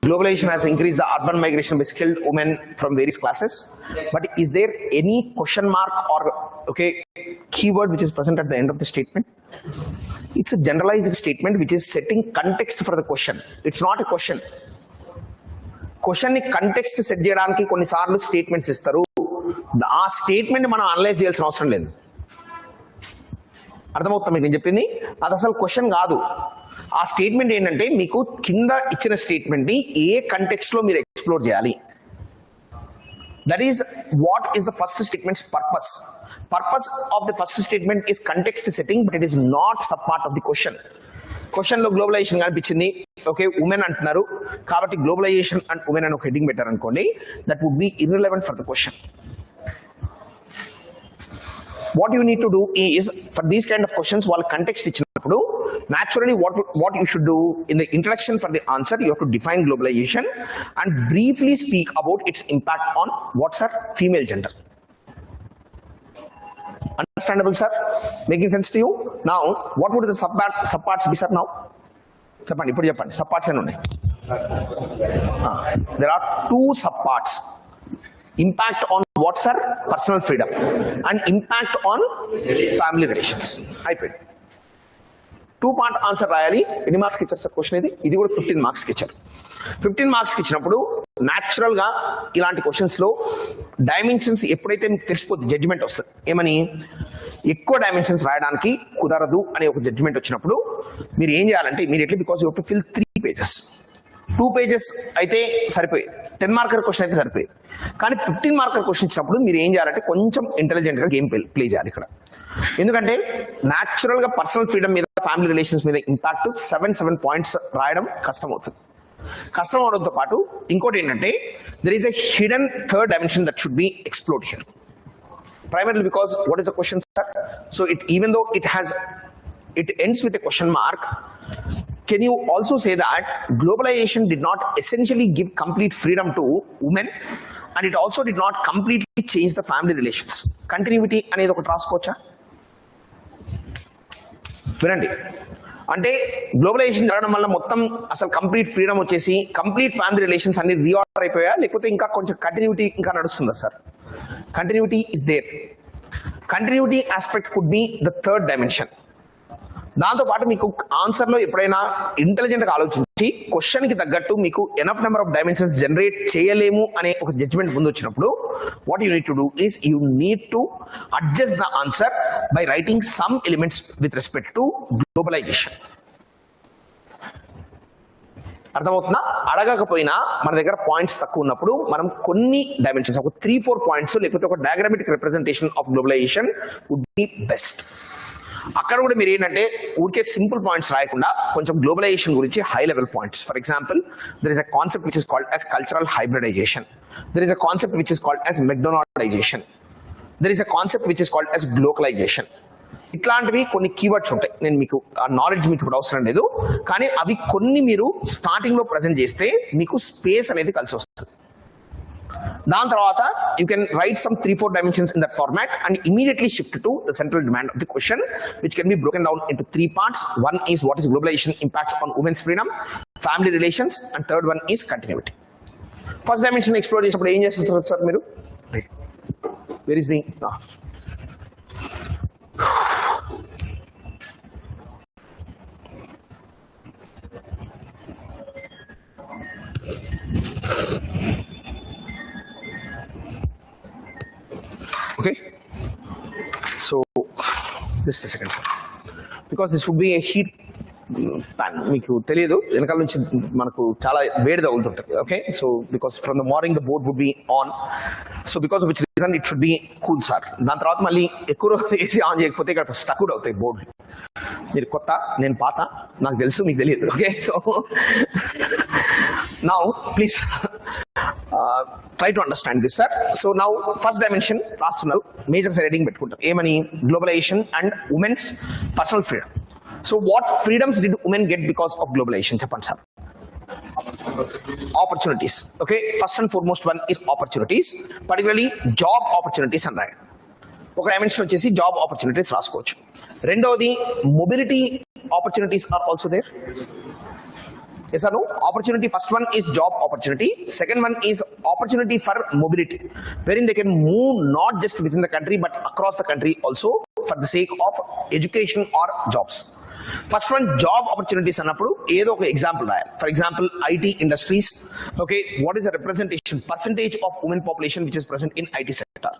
globalization has increased the urban migration by skilled women from various classes, but is there any question mark or keyword which is present at the end of the statement? It's a generalized statement which is setting context for the question. It's not a question. Question ni context set cheyadaniki konni saarlu statements istaru. ఆ statement మనం analyse చేయాల్సిన అవసరం లేదు. అర్థమవుతుంది మీకు నేను చెప్పింది? అది అసలు క్వశ్చన్ కాదు. ఆ స్టేట్మెంట్ ఏంటంటే మీకు కింద ఇచ్చిన స్టేట్మెంట్ని ఏ కంటెక్స్ట్లో మీరు ఎక్స్ప్లోర్ చేయాలి. That is what is the first statement's purpose. Purpose of the first statement is context setting, but it is not sub part of the question. క్వశ్చన్లో గ్లోబలైజేషన్ కనిపించింది, ఓకే ఉమెన్ అంటున్నారు కాబట్టి గ్లోబలైజేషన్ అండ్ ఉమెన్ అని ఒక heading పెట్టారనుకోండి, that would be irrelevant for the question. What you need to do is, for these kind of questions, while context ichinapudu, naturally what you should do in the introduction for the answer, you have to define globalization and briefly speak about its impact on what's our female gender. Understandable, sir? Making sense to you? Now, what would the subparts be, sir? Now, cheppandi subparts enni unnai? There are two subparts. Impact on what's our personal freedom and impact on family relations. అయిపోయింది. 2-part answer రాయాలి. ఎన్ని మార్క్స్కి ఇచ్చారు sir question? ఇది కూడా 15 మార్క్స్కి ఇచ్చారు. 15 మార్క్స్కి ఇచ్చినప్పుడు న్యాచురల్గా ఇలాంటి క్వశ్చన్స్లో డైమెన్షన్స్ ఎప్పుడైతే మీకు తెలిసిపోతుంది, జడ్జిమెంట్ వస్తుంది. ఏమని? ఎక్కువ డైమెన్షన్స్ రాయడానికి కుదరదు అనే ఒక జడ్జిమెంట్ వచ్చినప్పుడు మీరు ఏం చేయాలంటే immediately, because you have to fill 3 pages. 2 pages అయితే సరిపోయేది, 10 మార్కర్ క్వశ్చన్ అయితే సరిపోయేది. కానీ 15 మార్కర్ క్వశ్చన్ ఇచ్చినప్పుడు మీరు ఏం చేయాలంటే కొంచెం ఇంటెలిజెంట్గా గేమ్ ప్లే చేయాలి ఇక్కడ. ఎందుకంటే న్యాచురల్గా పర్సనల్ ఫ్రీడమ్ మీద, ఫ్యామిలీ రిలేషన్స్ మీద ఇంపాక్ట్ 7 పాయింట్స్ రాయడం కష్టం అవుతుంది. కష్టం అవడంతో పాటు ఇంకోటి ఏంటంటే there is a hidden third dimension that should be explored here. Primarily because what is the question, sir? So even though it ends with a question mark, can you also say that globalization did not essentially give complete freedom to women and it also did not completely change the family relations? Continuity అనేది ఒకటి రాసుకోవచ్చా? వినండి, అంటే globalisation జరగడం వల్ల మొత్తం అసలు complete freedom వచ్చేసి complete family relations అన్ని రీఆర్డర్ అయిపోయా, లేకపోతే ఇంకా కొంచెం కంటిన్యూటీ ఇంకా నడుస్తుందా sir? Continuity is there. Continuity aspect could be the third dimension. దాంతో పాటు మీకు ఆన్సర్లో ఎప్పుడైనా ఇంటెలిజెంట్గా ఆలోచించి క్వశ్చన్కి తగ్గట్టు మీకు enough number of dimensions generate చేయలేము అనే ఒక జడ్జ్మెంట్ ముందు వచ్చినప్పుడు what you need to do is you need to adjust the answer by writing some elements with respect to globalization. అర్థమవుతుందా? అడగకపోయినా మన దగ్గర పాయింట్స్ తక్కువ ఉన్నప్పుడు మనం కొన్ని డైమెన్షన్స్, ఒక 3-4 పాయింట్స్ లేకపోతే ఒక diagrammatic representation of globalisation would be best. అక్కడ కూడా మీరు ఏంటంటే ఊరికే సింపుల్ పాయింట్స్ రాయకుండా కొంచెం గ్లోబలైజేషన్ గురించి high level points. For example, there is a concept which is called as cultural hybridisation, there is a concept which is called as McDonaldisation, there is a concept which is called as glocalisation. ఇట్లాంటివి కొన్ని keywords ఉంటాయి. నేను మీకు ఆ knowledge మీకు ఇప్పుడు అవసరం లేదు, కానీ అవి కొన్ని మీరు స్టార్టింగ్లో ప్రజెంట్ చేస్తే మీకు స్పేస్ అనేది కలిసి వస్తుంది. దాని తర్వాత you can write some 3-4 dimensions in that format and immediately shift to the central demand of the question, which can be broken down into 3 parts. One is what is globalization impacts on women's freedom, family relations, and third one is continuity. First dimension explore చేసినప్పుడు ఏం చేస్తారు sir మీరు? Where is the okay, so just a second, because this would be a heat pan. మీకు తెలియదు, వెనకాల నుంచి మనకు చాలా వేడి తగులుతుంటుంది. Okay, so because from the morning the board would be on, so because of which reason it should be cool sir. దాని తర్వాత మళ్ళీ ఎక్కువ ఏసీ ఆన్ చేయకపోతే ఇక్కడ స్టక్ కూడా అవుతాయి బోర్డులు. మీరు కొత్త, నేను పాత, నాకు తెలుసు, మీకు తెలియదు. Okay, so now please try to understand this, sir. So now first dimension రాస్తున్నారు, మేజర్ హెడింగ్ పెట్టుకుంటారు. ఏమని? Globalization and women's personal freedom. So what freedoms did women get because of globalization? చెప్పండి sir. Opportunities. Okay, first and foremost one is opportunities, particularly job opportunities అని రాయండి. ఒక dimension వచ్చేసి job opportunities రాసుకోవచ్చు. రెండవది mobility opportunities are also there. Yes or no? Opportunity, first one is job opportunity. Second one is opportunity for mobility, wherein they can move not just within the country but across the country also for the sake of education or jobs. First one, job opportunities అన్నప్పుడు ఏదో ఒక example రాయాలి. For example IT industries. Okay, what is the representation percentage of women population which is present in IT sector?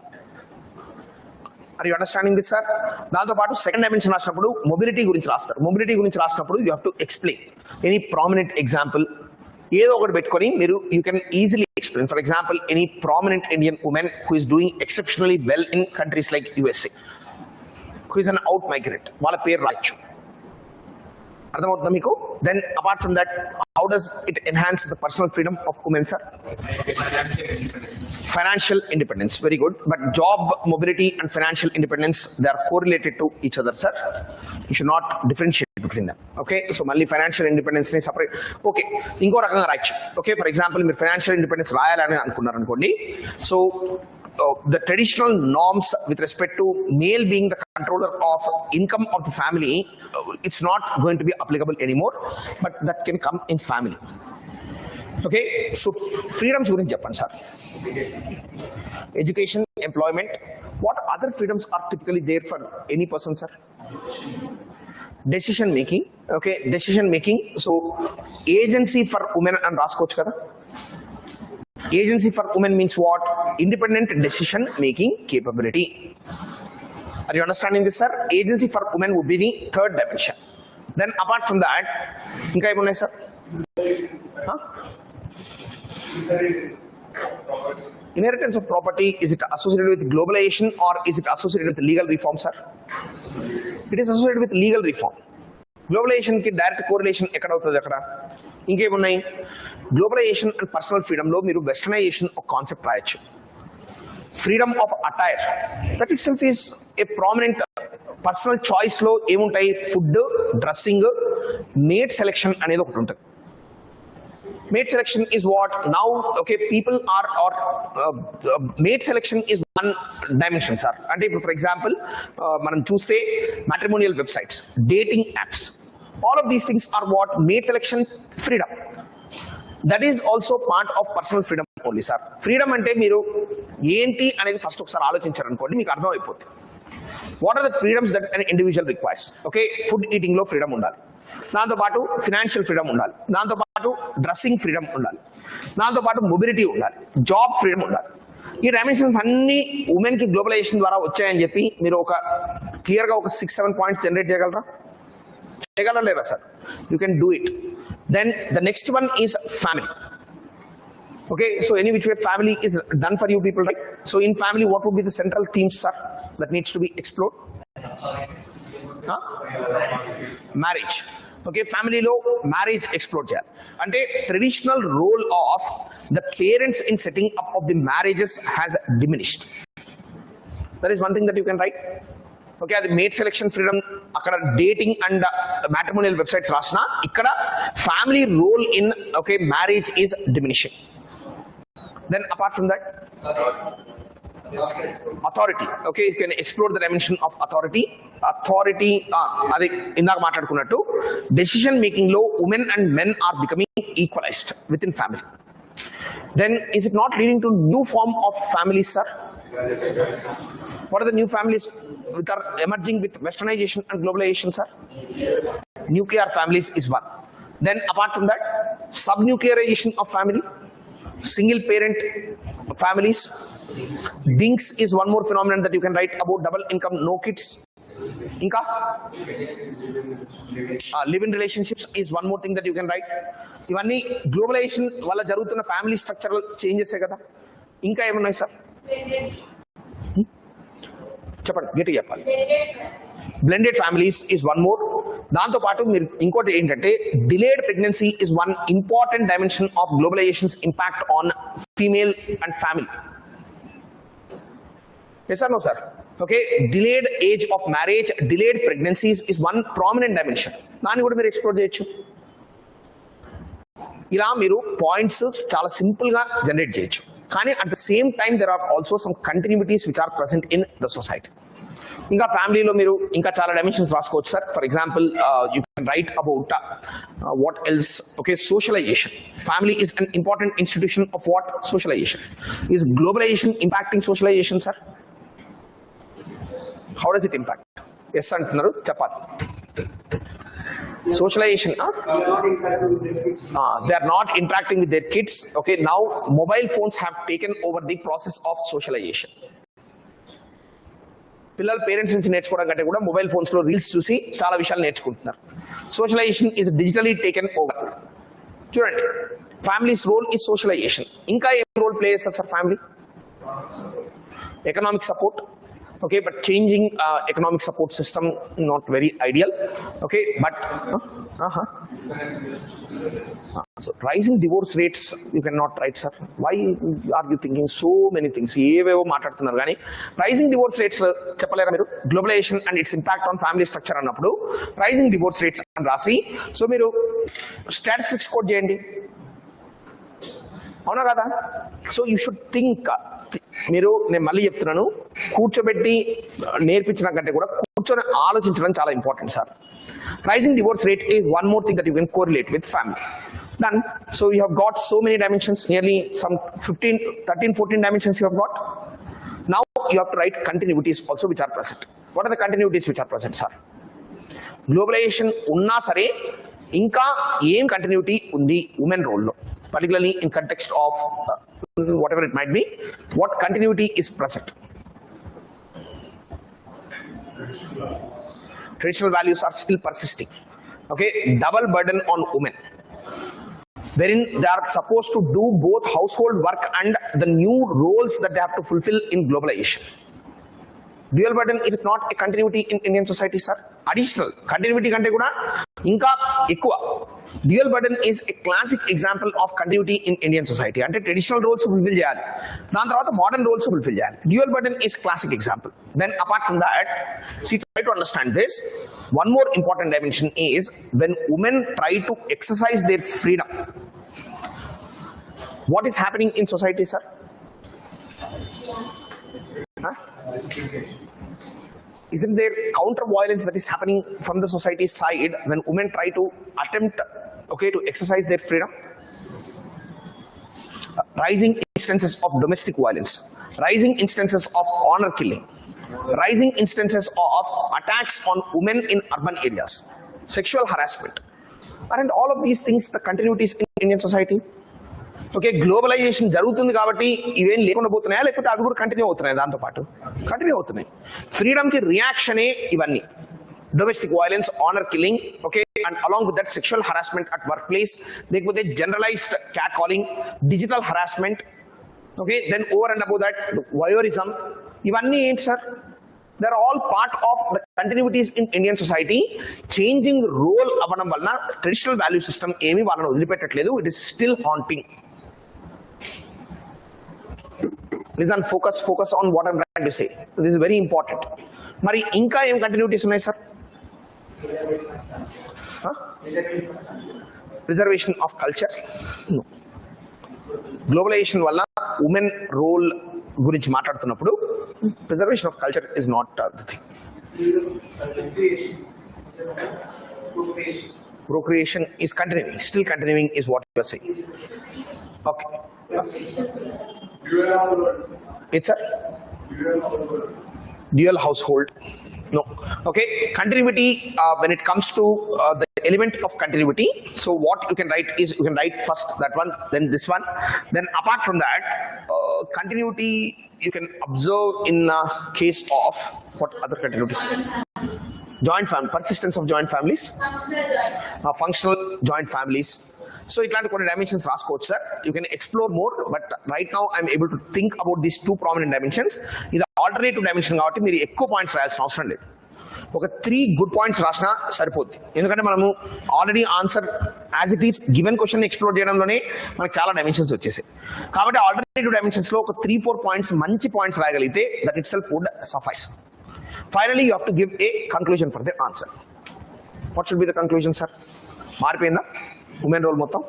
Are you understanding this, sir? దాంతో పాటు second dimension రాసినప్పుడు mobility గురించి రాస్తారు. Mobility గురించి రాసినప్పుడు you have to explain any prominent example, ఏదో ఒకటి పెట్టుకొని మీరు you can easily explain. For example, any prominent Indian women who is doing exceptionally well in countries like USA, who is an out migrant, వాళ్ళ పేరు రాయొచ్చు. అర్థమవుతుందా మీకు? Then apart from that, how does it enhance the personal freedom of women, sir? Financial independence, very good. But job mobility and financial independence, they are correlated to each other, sir. You should not differentiate between them. Okay, so mali financial independence ni separate. Okay, inko rakanga raichu. Okay, for example, meer financial independence rayalani anukunnaru anukondi. So the traditional norms with respect to male being the controller of income of the family, it's not going to be applicable anymore, but that can come in family. Okay, so freedoms gurinchi cheppandi, sir. Education, employment. What other freedoms are typically there for any person, sir? Decision making. Okay, decision making. So agency for women and raskoch kada. Agency for women means what? Independent decision making capability. Are you understanding this, sir? Agency for women would be the third dimension. Then apart from that, inka em unnai, sir? Huh? Inheritance of property, is it associated with globalization or is it associated with legal reform, sir? It is associated with legal reform. Globalization ki direct correlation ekkada avutadi akkada. Inkem unnai? Globalization and personal freedom lo meeru westernization of concept rayachu. Freedom of attire, that itself is a prominent personal choice lo emuntai, food, dressing, mate selection anedi okati untadi. Mate selection is what now, okay, people are, or mate selection is one dimension, sir. And for example, manam chuste matrimonial websites, dating apps, all of these things are what? Mate selection freedom. That is also part of personal freedom only, sir. Freedom ante meeru enti anedi first okasari aalochincharu anukondi meeku ardham ayipothundi. What are the freedoms that an individual requires? Okay, food eating lo freedom undali, దాంతో పాటు financial freedom ఉండాలి, దాంతో పాటు dressing freedom ఉండాలి, దాంతో పాటు mobility ఉండాలి, job freedom ఉండాలి. ఈ డైమెన్షన్స్ అన్ని ఉమెన్ కి గ్లోబలైజేషన్ ద్వారా వచ్చాయని చెప్పి మీరు ఒక క్లియర్ గా ఒక 6-7 పాయింట్స్ జనరేట్ చేయగలరా? చేయగలరా లేదా, sir? You can do it. Then the next one is family. Okay, so any which way family is done for you people, right? So in family, what would be the central themes, sir, that needs to be explored? Huh? Marriage. Okay, family lo marriage explore cheyali. Ante traditional role of the parents in setting up of the marriages has diminished. That is one thing that you can write. Okay, the mate selection freedom akkada dating and matrimonial websites rasna, ikkada family role in, okay, marriage is diminishing. Then apart from that, authority. Okay, you can explore the dimension of authority. Authority, adi indaga maatladukunnattu, decision making lo women and men are becoming equalized within family. Then is it not leading to new form of families, sir? What are the new families which are emerging with westernization and globalization, sir? Nuclear families is one. Then apart from that, subnuclearization of family, single parent families. Dinks is one more phenomenon that you can write about. Double income, no kids. Inka live-in relationships is one more thing that you can write. Ivanni globalization valla jarugutunna family structural changes e kada. Inka em unnai, sir? Cheppandi, geti cheppali. Blended families is one more. దాంతో పాటు మీరు ఇంకోటి ఏంటంటే delayed pregnancy is one important dimension of globalization's impact on female and family. Yes or no, sir? Okay, delayed age of marriage, delayed pregnancies is one prominent dimension. దాన్ని కూడా మీరు explore చేయొచ్చు. ఇలా మీరు పాయింట్స్ చాలా సింపుల్ గా generate చేయొచ్చు. కానీ at the same time there are also some continuities which are present in the society. ఇంకా ఫ్యామిలీలో మీరు ఇంకా చాలా డైమెన్షన్స్ రాసుకోవచ్చు sir. For example you can write about what else. Okay, socialization. Family is an important institution of what? Socialization. Is globalization impacting socialization sir? How does it impact? Yes అంటున్నారు, చెప్పాలి. Socialization, they are not interacting with their kids. Okay, now mobile phones have taken over the process of socialization. పిల్లలు parents నుంచి నేర్చుకోవడం కంటే కూడా mobile phones లో reels చూసి చాలా విషయాలు నేర్చుకుంటున్నారు. Socialisation is digitally taken over. చూడండి, ఫ్యామిలీస్ రోల్ ఈజ్ సోషలైజేషన్. ఇంకా ఏం రోల్ ప్లే చేస్తారు sir family? Economic support. Okay, but changing economic support system not very ideal. Okay, but so rising divorce rates you cannot write, sir. Why are you thinking so many things? Evevo maatladutunnaru gaani rising divorce rates cheppalera meeru. Globalization and its impact on family structure annappudu rising divorce rates అని రాసి, so మీరు statistics code చేయండి, అవునా కదా? So you should think. మీరు, నేను మళ్ళీ చెప్తున్నాను, కూర్చోబెట్టి నేర్పించడం కంటే కూడా కూర్చొని ఆలోచించడం చాలా important sir. Rising divorce rate is one more thing that you can correlate with family. Done. So you have got so many dimensions, nearly some 13, 14 dimensions you have got. Now you have to write continuities also which are present. What are the continuities which are present, sir? Globalization ఉన్నా సరే ఇంకా ఏం continuity ఉంది women రోల్లో, particularly in context of whatever it might be, what continuity is present? Traditional values are still persisting. Okay, double burden on women, wherein they are supposed to do both household work and the new roles that they have to fulfill in globalization. Dual burden is not a continuity in Indian society, sir. Additional continuity kante kuda inka ekkuva. Dual burden is a classic example of continuity in Indian society. Ante traditional roles fulfill cheyali, dan tarvata modern roles fulfill cheyali. Dual burden is classic example. Then apart from that, see, try to understand this. One more important dimension is when women try to exercise their freedom, what is happening in society, sir? Huh? Isn't there counter violence that is happening from the society's side when women try to attempt, okay, to exercise their freedom? Rising instances of domestic violence, rising instances of honor killing, rising instances of attacks on women in urban areas, sexual harassment. Aren't all of these things the continuities in Indian society? Okay, globalization జరుగుతుంది కాబట్టి ఇవేం లేకుండా పోతున్నాయా, లేకపోతే అవి కూడా continue అవుతున్నాయి? దాంతో పాటు కంటిన్యూ అవుతున్నాయి. ఫ్రీడమ్కి రియాక్షనే ఇవన్నీ. Domestic violence, honour killing, okay, and along with that sexual harassment at work place, లేకపోతే generalized cat calling, digital harassment, okay, then over and above that voyeurism. ఇవన్నీ ఏంటి sir? They are all part of the continuities in Indian society. Changing role అవ్వడం వలన traditional value system ఏమీ వాళ్ళని వదిలిపెట్టట్లేదు. It is still haunting. Listen, focus on what I'm trying to say. This is very important. Mari inka em continuities unnai sir? Preservation of culture? No. Globalization valla women role gurinchi maatladutunnappudu preservation of culture is not the thing. Procreation is continuing, still continuing is what you are saying. Okay. It's a dual household. No. Okay. Continuity, when it comes to the element of continuity, so what you can write is, you can write first that one, then this one. Then apart from that, continuity you can observe in case of what other continuities? Joint family, persistence of joint families, functional joint families. So ఇట్లాంటి కొన్ని dimensions రాసుకోవచ్చు sir. You can explore more, but right now I'm able to think about these 2 prominent dimensions. ఇది alternative dimension కాబట్టి మీరు ఎక్కువ points రాయాల్సిన అవసరం లేదు. ఒక 3 గుడ్ పాయింట్స్ రాసినా సరిపోద్ది. ఎందుకంటే మనము already answer as it is given question explore చేయడంలోనే మనకు చాలా డైమెన్షన్స్ వచ్చేసాయి. కాబట్టి ఆల్టర్నేటివ్ డైమెన్షన్స్ లో ఒక 3-4 పాయింట్స్ మంచి పాయింట్స్ రాయగలిగితే that itself would suffice. Finally, you have to give a conclusion for the answer. What should be the conclusion, sir? మారిపోయిందా ఉమెన్ రోల్ మొత్తం?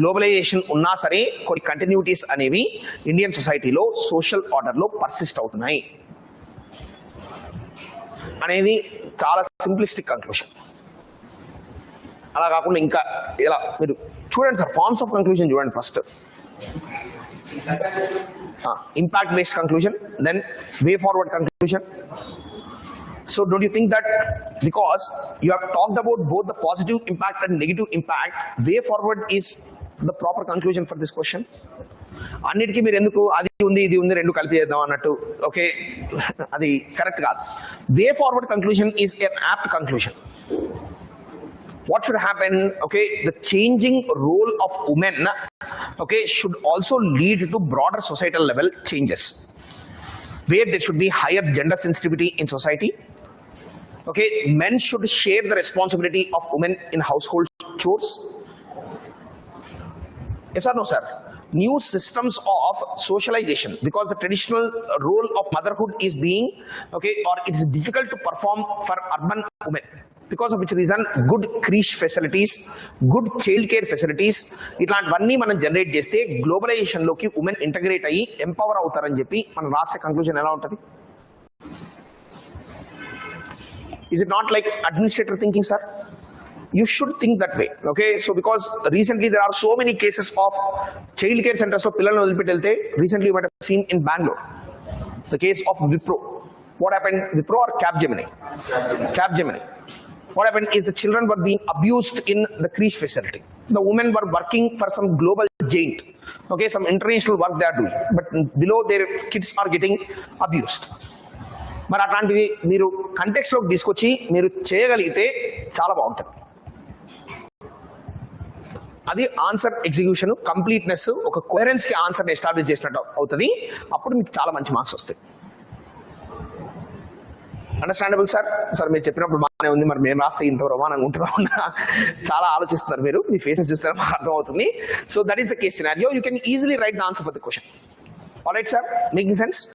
గ్లోబలైజేషన్ ఉన్నా సరే కొన్ని కంటిన్యూటీస్ అనేవి ఇండియన్ సొసైటీలో సోషల్ ఆర్డర్లో పర్సిస్ట్ అవుతున్నాయి అనేది చాలా సింప్లిస్టిక్ కంక్లూషన్. అలా కాకుండా ఇంకా ఇలా మీరు చూడండి సార్, ఫార్మ్స్ ఆఫ్ కంక్లూజన్ చూడండి. First impact based conclusion, then way forward conclusion. So don't you think that because you have talked about both the positive impact and negative impact, way forward is the proper conclusion for this question? అన్నిటికీ మీరు ఎందుకు అది ఉంది ఇది ఉంది రెండు కలిపి చేద్దాం అన్నట్టు, ఓకే, అది కరెక్ట్ కాదు. Way forward conclusion is an apt conclusion. What should happen? Okay, the changing role of women, okay, should also lead to broader societal level changes, where there should be higher gender sensitivity in society. Okay, men should share the responsibility of women in household chores. Yes or no, sir? New systems of socialization, because the traditional role of motherhood is being, okay, or it is difficult to perform for urban women. Because of which reason good creche facilities, good child care facilities ఇట్లాంటివన్నీ మనం generate చేస్తే గ్లోబలైజేషన్లోకి women integrate అయ్యి empower అవుతారని చెప్పి మనం రాసే conclusion ఎలా ఉంటుంది? Is it not like administrator thinking, sir? You should think that way. Okay, so because recently there are so many cases of child care centers లో పిల్లల్ని వదిలిపెట్టి వెళ్తే, recently you might have seen in Bangalore the case of Wipro. What happened? Wipro or Capgemini? Capgemini. What happened is the children were being abused in the creche facility. The women were working for some global giant, okay, some international work they are doing, but below their kids are getting abused. మరి అట్లాంటివి మీరు కంటెక్స్లోకి తీసుకొచ్చి మీరు చేయగలిగితే చాలా బాగుంటుంది. అది answer execution completeness, ఒక కోహరెన్స్కి ఆన్సర్ని ఎస్టాబ్లిష్ చేసినట్టు అవుతుంది. అప్పుడు మీకు చాలా మంచి మార్క్స్ వస్తాయి. Understandable sir? సార్ మీరు చెప్పినప్పుడు బాగానే ఉంది, మరి మేము రాస్తే ఇంత ప్రమాణంగా ఉంటుందా? చాలా ఆలోచిస్తున్నారు మీరు, మీ ఫేసెస్ చూస్తే మాకు అర్థమవుతుంది. So that is the case scenario. You can easily right the answer for the question. All right sir, making sense?